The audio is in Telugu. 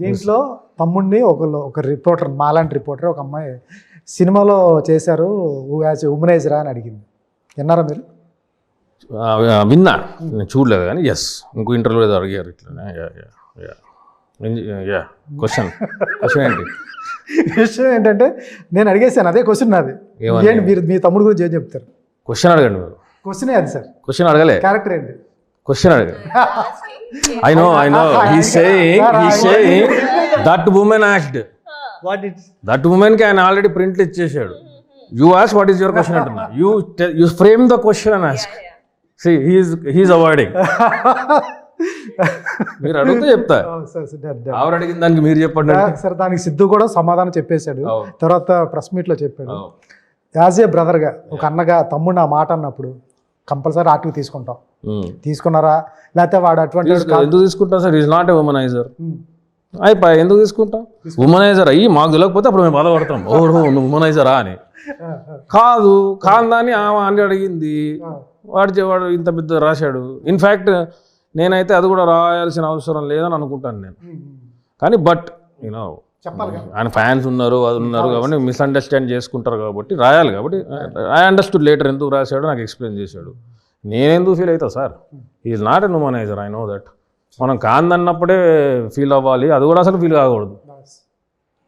దీంట్లో తమ్ముడిని ఒక రిపోర్టర్, మాలాంటి రిపోర్టర్, ఒక అమ్మాయి సినిమాలో చేశారు యాజ్ ఉమనైజరా అని అడిగింది. విన్నారా మీరు? విన్నా, నేను చూడలేదు కానీ ఎస్, ఇంకో ఇంటర్వ్యూ ఏదో అడిగారు ఇట్లా. క్వశ్చన్ ఏంటి? విషయం ఏంటంటే నేను అడిగేసాను, అదే క్వశ్చన్ నాది. ఏంటి మీరు మీ తమ్ముడు గురించి ఏం చెప్తారు? క్వశ్చన్ అడగండి మీరు. క్వశ్చనే అది సార్. క్వశ్చన్ అడగలే, క్యారెక్టర్ ఏంటి? క్వశ్చన్ అడగండి. I know. He's saying that woman asked. What is? That woman can already print ఇచ్చేసాడు. You ask what is your question అంటున్నా. You frame the question and ask. See, he's avoiding. మీరు అడిగితే చెప్తా. ఆవిడ అడిగిన దానికి మీరు చెప్పండి సార్. దానికి సిద్ధు కూడా సమాధానం చెప్పేశాడు. తర్వాత ప్రెస్ మీట్లో చెప్పాడు. యాజ్ ఏ బ్రదర్గా, ఒక అన్నగా తమ్ముడు ఆ మాట అన్నప్పుడు కంపల్సరీ ఆర్టీకి తీసుకుంటాం. తీసుకున్నారా? లేకపోతే వాడు అటువంటి ఎందుకు తీసుకుంటాం sir? Is not a womaniser. అయిపోయి ఎందుకు తీసుకుంటాం? ఉమనైజర్ అయ్యి మాకు తెలియకపోతే అప్పుడు మేము బాధపడతాం, ఓహో నువ్వు ఉమనైజరా అని. కాదు కాందాని ఆమె అని అడిగింది, వాడు ఇంత పెద్ద రాశాడు. ఇన్ఫ్యాక్ట్ నేనైతే అది కూడా రాయాల్సిన అవసరం లేదని అనుకుంటాను నేను. కానీ బట్ యూనో ఆయన ఫ్యాన్స్ ఉన్నారు, అది ఉన్నారు కాబట్టి మిస్అండర్స్టాండ్ చేసుకుంటారు కాబట్టి రాయాలి. కాబట్టి ఐ అండర్స్టూడ్ లేటర్ ఎందుకు రాశాడు నాకు ఎక్స్ప్లెయిన్ చేశాడు. నేనెందుకు ఫీల్ అవుతా sir? Is not a womaniser, I know that. మనం కాందన్నప్పుడే ఫీల్ అవ్వాలి, అది కూడా అసలు ఫీల్ కాకూడదు.